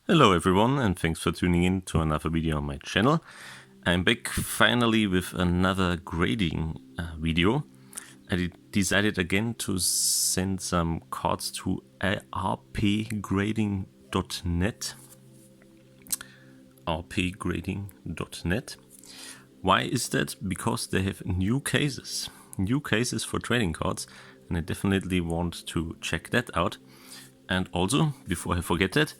Hello everyone, and thanks for tuning in to another video on my channel. I'm back finally with another grading video. I decided again to send some cards to apgrading.net. apgrading.net. Why is that? Because they have new cases for trading cards, and I definitely want to check that out. And also, before I forget that,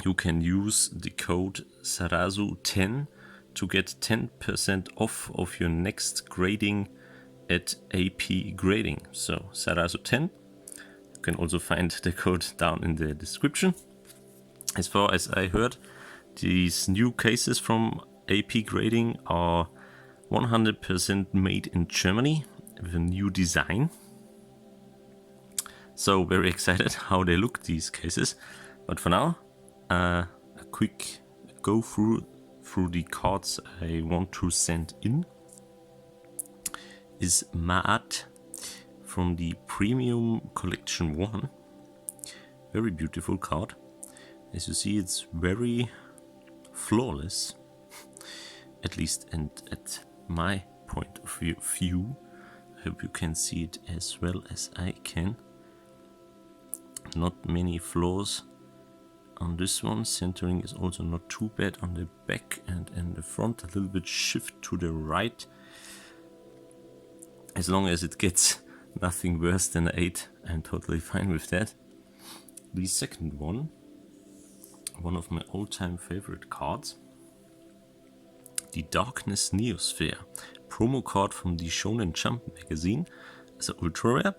you can use the code Sarasu10 to get 10% off of your next grading at apgrading. So Sarasu10. You can also find the code down in the description. As far as I heard, these new cases from apgrading are 100% made in Germany with a new design. So very excited how they look, these cases. But for now, a quick go through the cards I want to send in is Maat from the Premium Collection 1. Very beautiful card. As you see, it's very flawless, at least and at my point of view. I hope you can see it as well as I can. Not many flaws on this one. Centering is also not too bad on the back and in the front. A little bit shift to the right. As long as it gets nothing worse than an 8, I'm totally fine with that. The second one of my all-time favorite cards, the Darkness Neosphere, promo card from the Shonen Jump magazine. It's an ultra rare,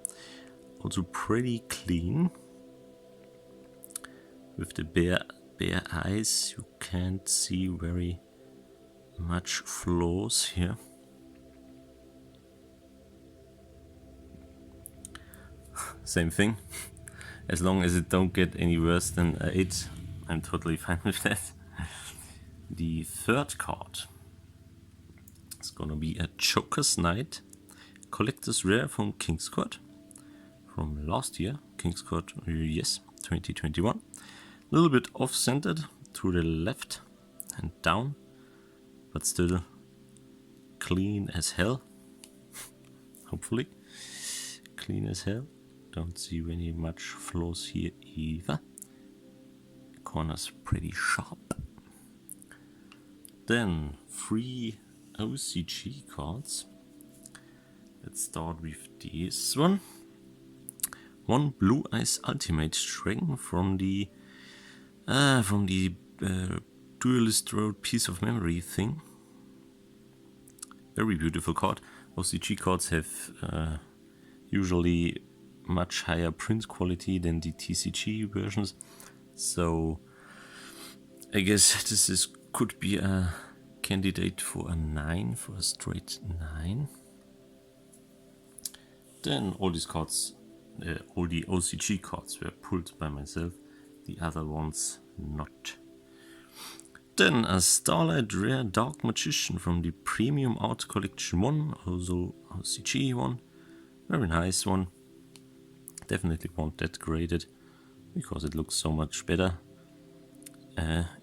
also pretty clean. With the bare eyes, you can't see very much flaws here. Same thing. As long as it don't get any worse than an 8, I'm totally fine with that. The third card is gonna be a Joker's Knight, collector's rare from King's Court from last year. King's Court, yes, 2021. A little bit off-centered to the left and down, but still clean as hell. Hopefully clean as hell. Don't see any much flaws here either. Corner's pretty sharp. Then 3 OCG cards. Let's start with this one. One Blue Eyes Ultimate String from the Duelist Road Piece of Memory thing. Very beautiful card. OCG cards have usually much higher print quality than the TCG versions, so I guess this could be a candidate for a 9, for a straight 9. Then all these cards, all the OCG cards were pulled by myself, the other ones not. Then a Starlight Rare Dark Magician from the Premium Art Collection 1, also OCG one. Very nice one. Definitely want that graded because it looks so much better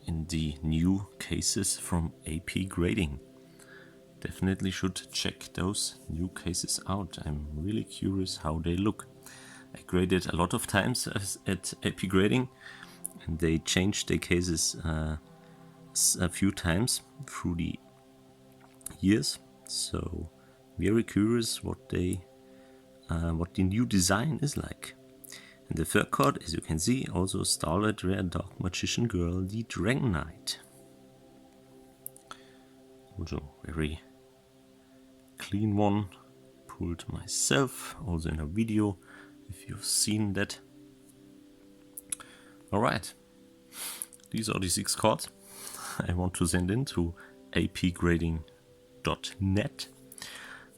in the new cases from apgrading. Definitely should check those new cases out. I'm really curious how they look. I graded a lot of times at apgrading, and they changed their cases a few times through the years. So very curious what the new design is like. And the third card, as you can see, also Starlight Rare Dark Magician Girl, the Dragon Knight. Also very clean one, pulled myself, also in a video if you've seen that. Alright, these are the 6 cards I want to send in to apgrading.net.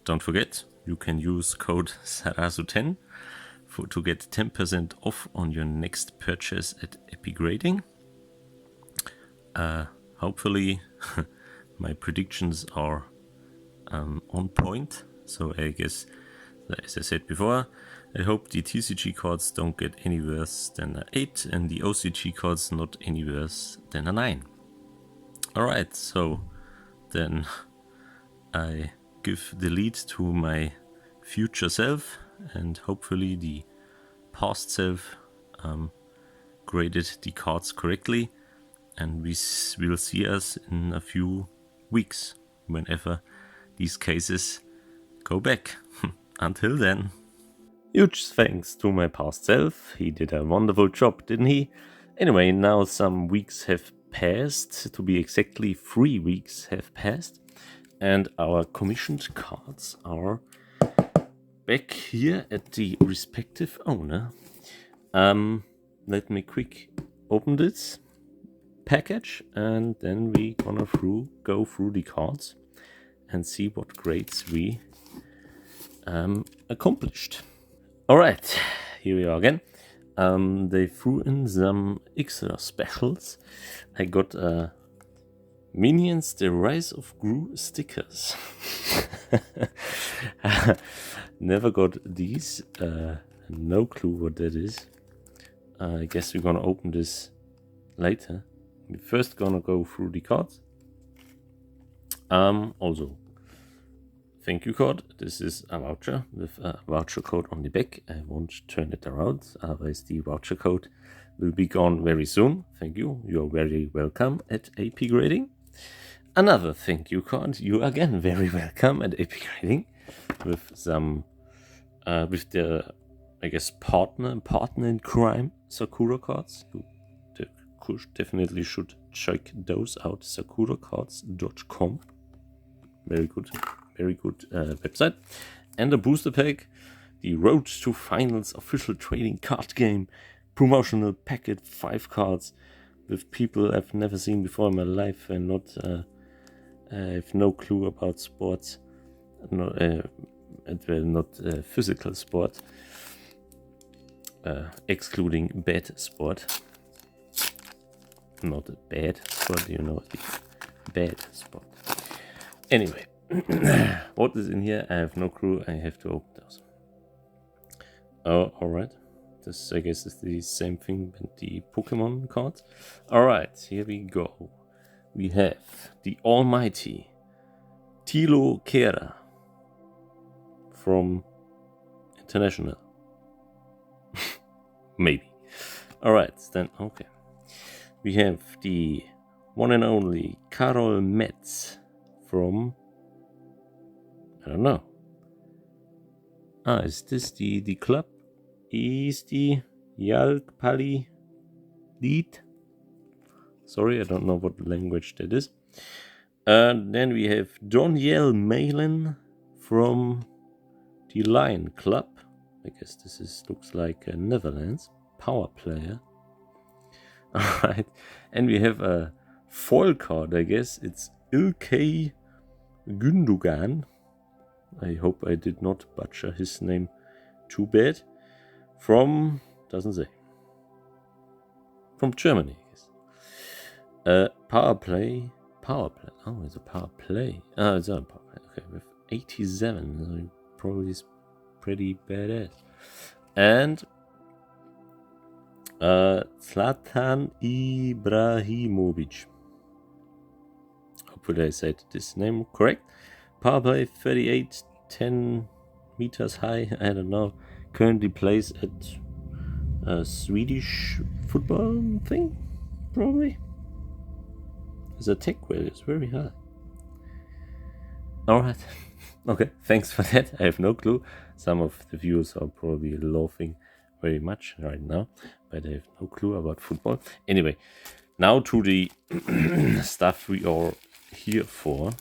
Don't forget, you can use code Sarasu10 to get 10% off on your next purchase at apgrading. Hopefully my predictions are on point. So I guess, as I said before, I hope the TCG cards don't get any worse than an 8 and the OCG cards not any worse than a 9. Alright, so then I give the lead to my future self, and hopefully the past self graded the cards correctly, and we will see us in a few weeks whenever these cases go back. Until then, huge thanks to my past self. He did a wonderful job, didn't he? Anyway, now some weeks have passed, to be exactly 3 weeks have passed, and our commissioned cards are back here at the respective owner. Let me quick open this package, and then we gonna go through the cards and see what grades we accomplished. Alright, here we are again. They threw in some extra specials. I got Minions The Rise of Gru stickers. Never got these. No clue what that is. I guess we're gonna open this later. We're first gonna go through the cards. Also, thank you card. This is a voucher with a voucher code on the back. I won't turn it around, otherwise the voucher code will be gone very soon. Thank you. You're very welcome at apgrading. Another thank you card. You again very welcome at apgrading with some with the, I guess, partner in crime Sakura cards. You definitely should check those out. sakuracards.com. Very good website. And a booster pack, the Road to Finals official trading card game, promotional packet, 5 cards with people I've never seen before in my life, and not I have no clue about sports, not physical sport, excluding bad sport, not a bad sport, bad sport. Anyway, what is in here? I have no clue. I have to open those. Oh, alright. This, I guess, is the same thing with the Pokemon cards. Alright, here we go. We have the almighty Tilo Kera from International. Maybe. Alright, then, okay. We have the one and only Karol Metz from, I don't know. Is this the club? Is the Jalkpalli lead? Sorry, I don't know what language that is. Then we have Doniel Malin from the Lion Club. I guess this looks like Netherlands. Power player. Alright. And we have a foil card, I guess. It's Ilkay Gündogan. I hope I did not butcher his name too bad. From, doesn't say. From Germany, I guess. Power play. Oh, it's a power play. Oh, it's a power play. Okay, with 87. So probably is pretty badass. And Zlatan Ibrahimovic. Hopefully I said this name correct. Power play, 38, 10 meters high. I don't know. Currently plays at a Swedish football thing, probably. His attack value is very high. Alright. Okay, thanks for that. I have no clue. Some of the viewers are probably laughing very much right now, but I have no clue about football. Anyway, now to the stuff we are here for.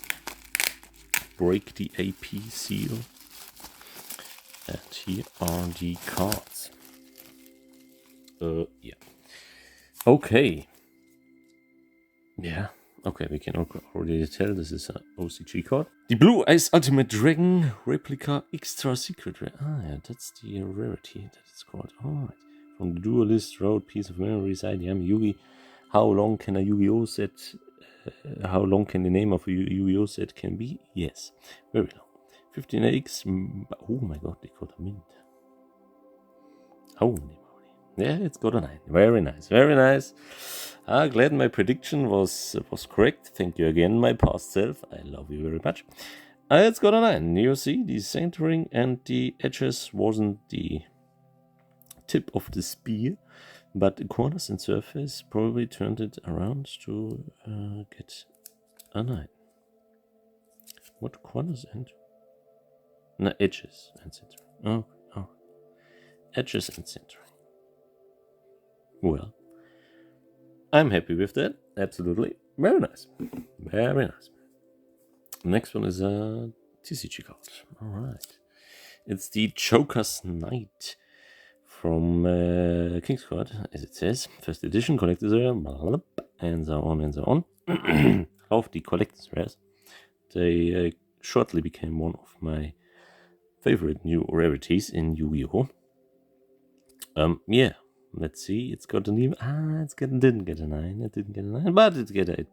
Break the AP seal. And here are the cards. Yeah. Okay. Yeah. Okay, we can already tell this is an OCG card. The Blue Eyes Ultimate Dragon Replica Extra SiCaTra. Ah, yeah, that's the rarity that it's called. Alright. From the Duelist Road, Piece of Memories, IDM, Yugi. How long can a YuGiOh set? How long can the name of a YuGiOh set can be? Yes, very long. 15x. Oh my god, they got a mint. Holy moly. Yeah, it's got a 9. Very nice, very nice. Glad my prediction was correct. Thank you again, my past self. I love you very much. It's got a 9. You see, the centering and the edges wasn't the tip of the spear, but the corners and surface probably turned it around to get a 9. What corners and... No, edges and centering. Oh. Edges and centering. Well, I'm happy with that. Absolutely. Very nice. Very nice. Next one is a TCG card. Alright. It's the Joker's Knight from King's Court, as it says. First edition, collector's rare, and so on and so on. Of the collector's rares. They shortly became one of my favorite new rarities in Yu-Gi-Oh! Yeah, let's see. It's got an even. Didn't get a 9. It didn't get a 9, but it get a 8.5.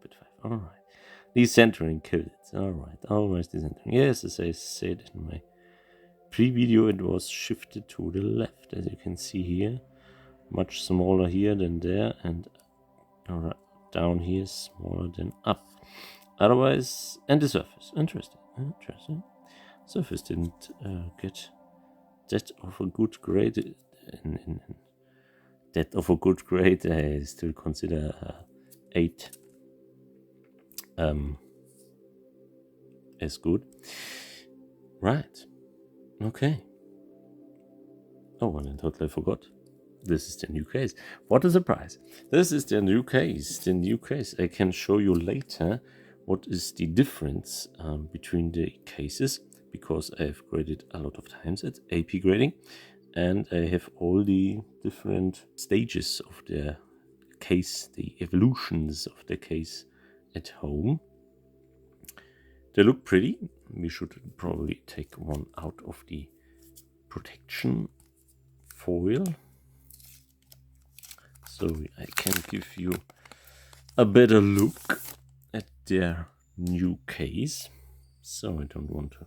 Alright. Decentering kills. Alright. Almost decentering. Yes, as I said in my pre-video, it was shifted to the left, as you can see here. Much smaller here than there, and down here smaller than up. Otherwise, and the surface. Interesting. Surface didn't get that of a good grade. That of a good grade, I still consider 8 as good. Right. Okay. Oh, and I totally forgot. This is the new case. What a surprise. This is the new case. The new case. I can show you later what is the difference between the cases, because I've graded a lot of times at AP grading, and I have all the different stages of the case, the evolutions of the case at home. They look pretty. We should probably take one out of the protection foil, so I can give you a better look at their new case. So I don't want to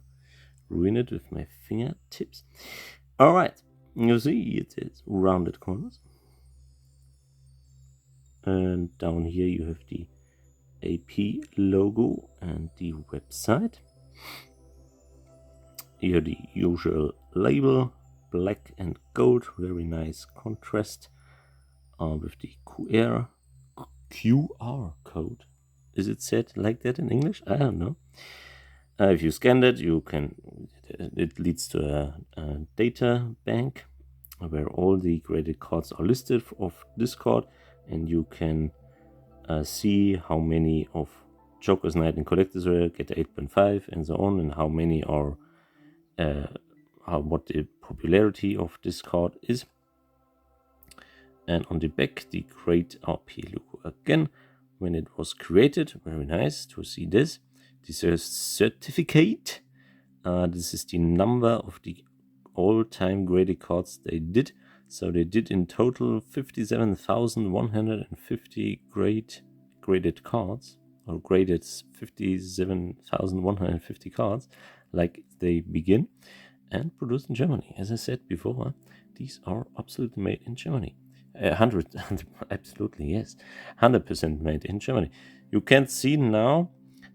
ruin it with my fingertips. Alright, you see it is rounded corners. And down here you have the AP logo and the website. Here the usual label, black and gold, very nice contrast with the QR code. Is it said like that in English? I don't know. If you scan it, it leads to a data bank where all the graded cards are listed of this card, and you can see how many of Joker's Knight and Collector's Rare get 8.5 and so on, and how many are what the popularity of this card is. And on the back, the Great RP logo again, when it was created. Very nice to see this. This is certificate. This is the number of the all-time graded cards they did. So they did in total 57,150 graded cards, or graded 57,150 cards, like they begin, and produced in Germany. As I said before, these are absolutely made in Germany. 100, absolutely, yes. 100% made in Germany. You can't see now,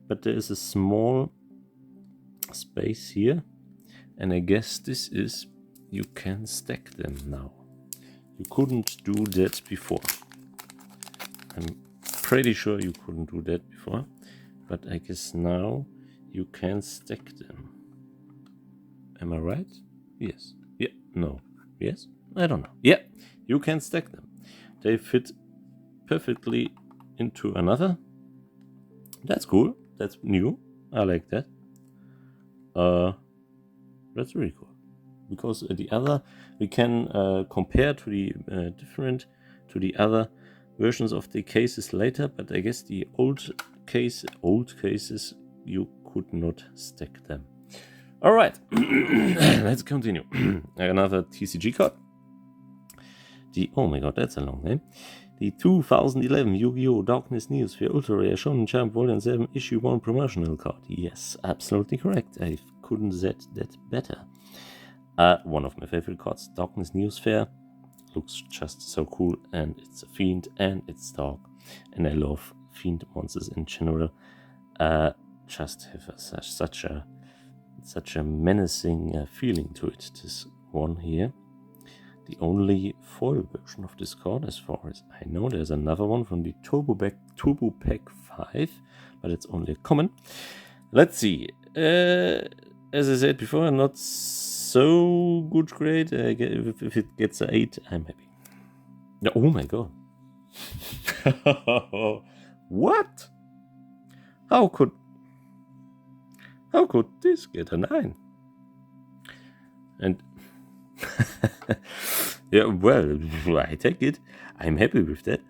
but there is a small space here, and I guess this is, you can stack them now. You couldn't do that before. I'm pretty sure you couldn't do that before, but I guess now you can stack them. Am I right? Yes. Yeah. No. Yes? I don't know. Yeah, you can stack them. They fit perfectly into another. That's cool. That's new. I like that. That's really cool. Because the other, we can compare to the the other versions of the cases later, but I guess the old cases, you could not stack them. All right, let's continue. Another TCG card. Oh my god, that's a long name. The 2011 Yu-Gi-Oh! Darkness News for Ultra Rare Shonen Jump Volume 7 Issue 1 promotional card. Yes, absolutely correct. I couldn't said that better. One of my favorite cards, Darkness News Fair. looks just so cool, and it's a fiend and it's dark, and I love fiend monsters in general. Just have such a menacing feeling to it. This one here, the only foil version of this card, as far as I know. There's another one from the Turbo Pack 5, but it's only a common. Let's see. As I said before, I'm not so good grade. If it gets an 8, I'm happy. Oh my god. What? How could this get a 9? And yeah, well, I take it. I'm happy with that.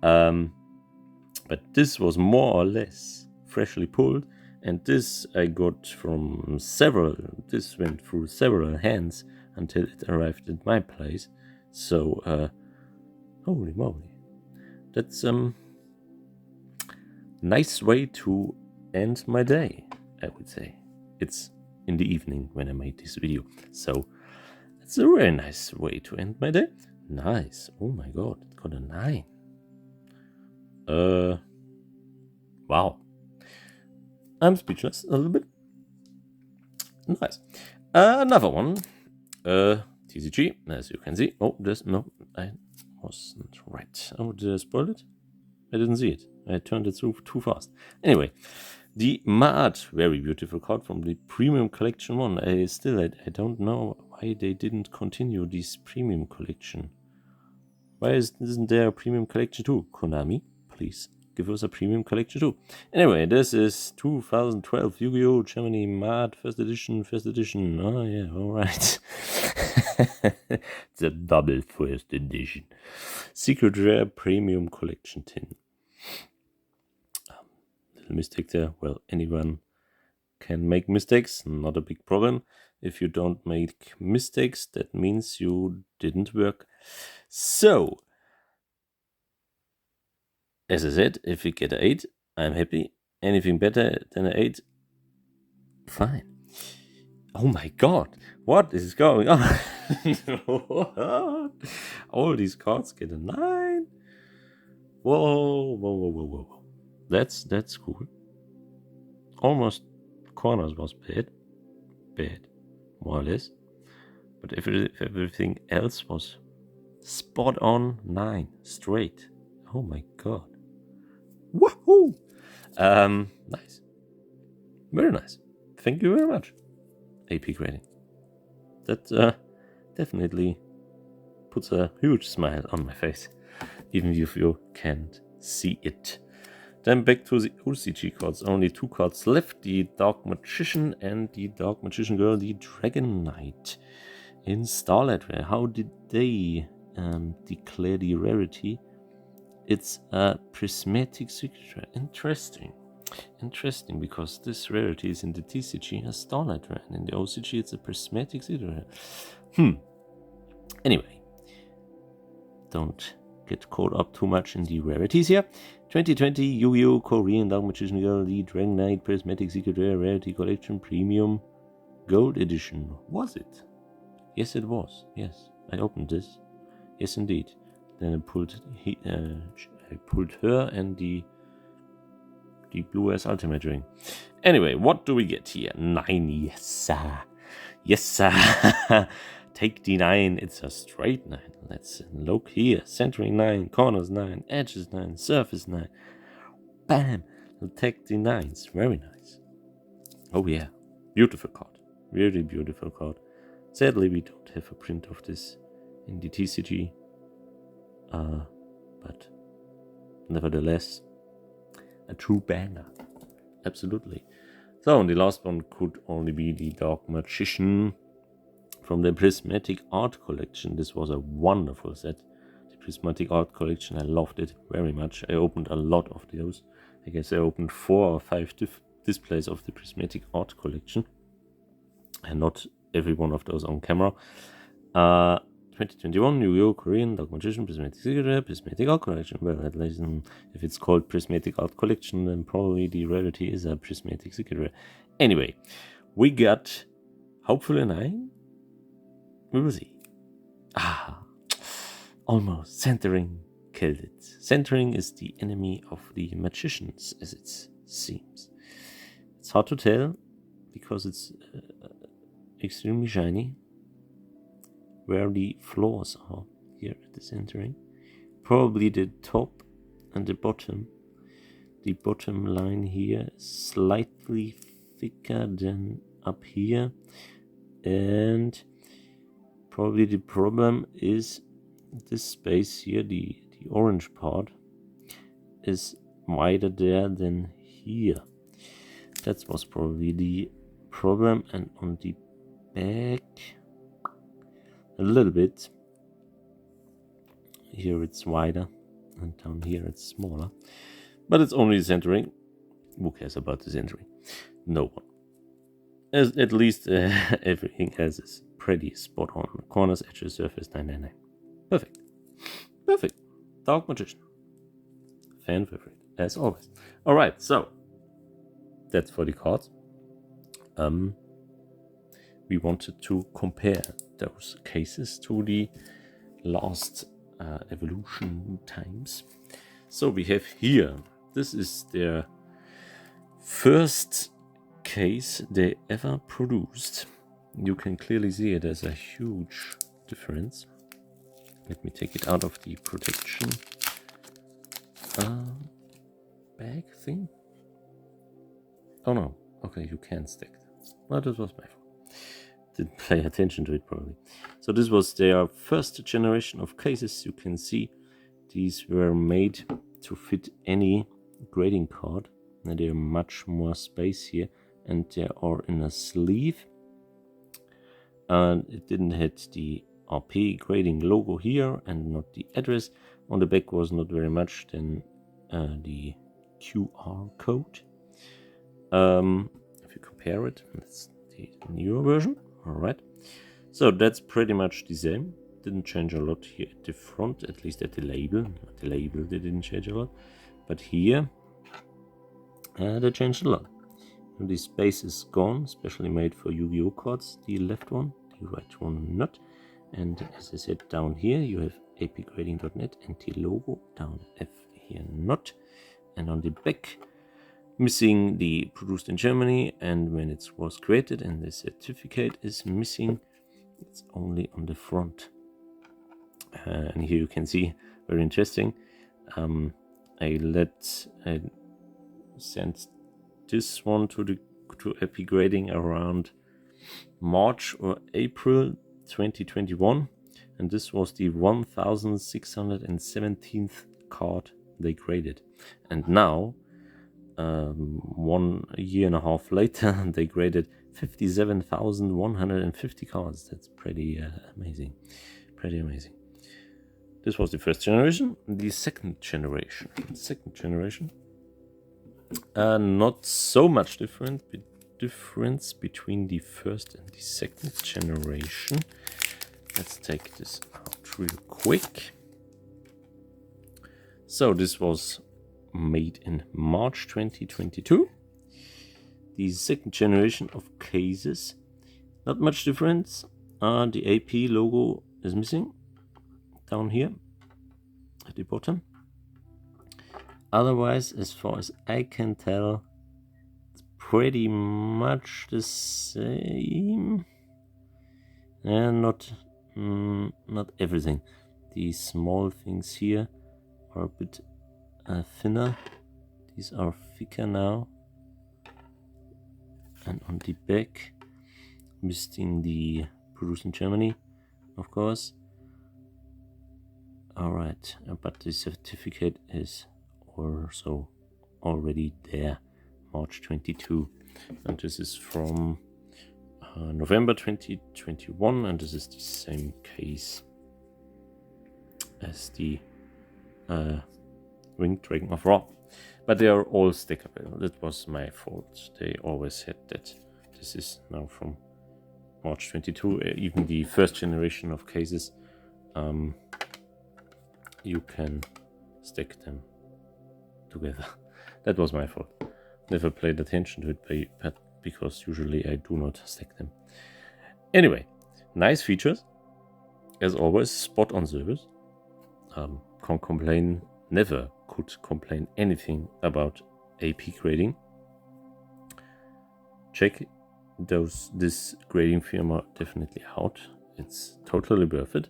But this was more or less freshly pulled, and this I got from several. This went through several hands until it arrived at my place. So, holy moly, that's nice way to end my day, I would say. It's in the evening when I made this video, so it's a very nice way to end my day. Nice. Oh my god, it got a 9. Wow. I'm speechless a little bit. Nice. Another one. TCG, as you can see. Oh, no, I wasn't right. Oh, did I spoil it? I didn't see it. I turned it through too fast. Anyway, the Mad, very beautiful card from the Premium Collection 1. I don't know why they didn't continue this Premium Collection. Why isn't there a Premium Collection 2? Konami, please give us a Premium Collection 2. Anyway, this is 2012 Yu-Gi-Oh! Germany Mad First Edition. Oh yeah, alright. It's a double First Edition. SiCaTra Premium Collection 10. Little mistake there. Well, anyone can make mistakes, not a big problem. If you don't make mistakes, that means you didn't work. So, as I said, if we get an 8, I'm happy. Anything better than an 8, fine. Oh my god, what is going on? All these cards get a 9. Whoa. That's cool. Almost corners was bad, more or less. But if everything else was spot on, 9 straight. Oh my god. Woohoo! Nice. Very nice. Thank you very much. AP grading. That definitely puts a huge smile on my face, even if you can't see it. Then back to the OCG cards. Only 2 cards left. The Dark Magician and the Dark Magician Girl, the Dragon Knight. In Starlight Rare, how did they declare the rarity? It's a prismatic SiCaTra. Interesting, because this rarity is in the TCG a Starlight Rare, and in the OCG it's a prismatic SiCaTra. Anyway, don't get caught up too much in the rarities here. 2020 YuGiOh Korean Dark Magician Girl, the Dragon Knight Prismatic Secret Rarity Collection Premium Gold Edition. Was it? Yes, it was. Yes, I opened this. Yes, indeed. Then I pulled her and the Blue S Ultimate Ring. Anyway, what do we get here? 9. Yes, sir. Yes, sir. Take the 9. It's a straight 9. Let's look here. Centering 9, corners 9, edges 9, surface 9. Bam! We'll take the 9s. Very nice. Oh yeah. Beautiful card. Really beautiful card. Sadly, we don't have a print of this in the TCG. But nevertheless, a true banger. Absolutely. So, and the last one could only be the Dark Magician from the Prismatic Art Collection. This was a wonderful set. The Prismatic Art Collection, I loved it very much. I opened a lot of those. I guess I opened 4 or 5 displays of the Prismatic Art Collection. And not every one of those on camera. 2021 YuGiOh Korean Dark Magician Prismatic Secret Prismatic Art Collection. Well, at least if it's called Prismatic Art Collection, then probably the rarity is a Prismatic Secret. Anyway, we got hopefully a 9. We will see. Almost. Centering killed it. Centering is the enemy of the magicians, as it seems. It's hard to tell because it's extremely shiny where the flaws are here at the centering. Probably the top and the bottom. The bottom line here is slightly thicker than up here, and probably the problem is this space here, the orange part, is wider there than here. That was probably the problem. And on the back, a little bit. Here it's wider, and down here it's smaller. But it's only centering. Who cares about the centering? No one. At least everything else is pretty spot on. Corners, edges, surface, 999. Perfect. Perfect. Dark Magician. Fan favorite, as always. Alright, so that's for the cards. We wanted to compare those cases to the last evolution times. So we have here, this is their first case they ever produced. You can clearly see it as a huge difference. Let me take it out of the protection bag thing. Oh no, okay, you can stack that. Well, this was my fault. Didn't pay attention to it probably. So this was their first generation of cases. You can see these were made to fit any grading card. And they are much more space here, and they are in a sleeve. And it didn't have the RP grading logo here and not the address. On the back was not very much than the QR code. If you compare it, that's the newer version. Alright, so that's pretty much the same. Didn't change a lot here at the front, at least at the label. The label they didn't change a lot, but here they changed a lot. And the space is gone, specially made for YuGiOh cards. The left one, the right one not. And as I said, down here you have apgrading.net and the logo. Down F here not. And on the back, missing the produced in Germany and when it was created, and the certificate is missing. It's only on the front. And here you can see, very interesting. I sent this one to apgrading around March or April 2021, and this was the 1617th card they graded. And now 1 year and a half later, they graded 57,150 cards. That's pretty amazing. Pretty amazing. This was the first generation. The second generation. Not so much difference between the first and the second generation. Let's take this out real quick. So this was made in March 2022. The second generation of cases, not much difference. The AP logo is missing down here at the bottom. Otherwise, as far as I can tell, it's pretty much the same. And not everything. These small things here are a bit thinner. These are thicker now. And on the back, missing the produced in Germany, of course. Alright, but the certificate is also already there, March 22. And this is from November 2021, and this is the same case as the Winged Dragon of Ra. But they are all stackable. That was my fault. They always had that. This is now from March 22. Even the first generation of cases, you can stack them together. That was my fault. Never paid attention to it, but because usually I do not stack them. Anyway, nice features. As always, spot on service. can't complain, never could complain anything about AP grading. Check this grading firma definitely out. It's totally worth it.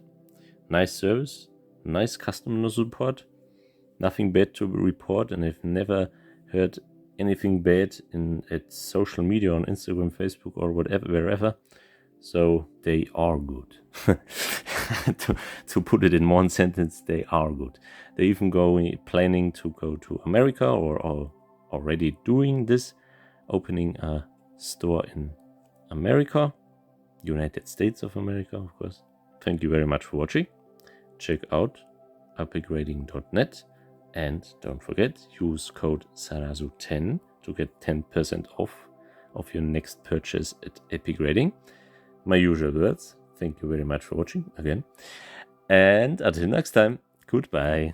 Nice service, nice customer support, nothing bad to report, and I've never heard anything bad at social media on Instagram, Facebook, or whatever, wherever. So they are good. to put it in one sentence, they are good. They even planning to go to America, or are already doing this, opening a store in America, United States of America, of course. Thank you very much for watching. Check out apgrading.net, and don't forget, use code Sarasu10 to get 10% off of your next purchase at apgrading. My usual words, thank you very much for watching again, and until next time, goodbye.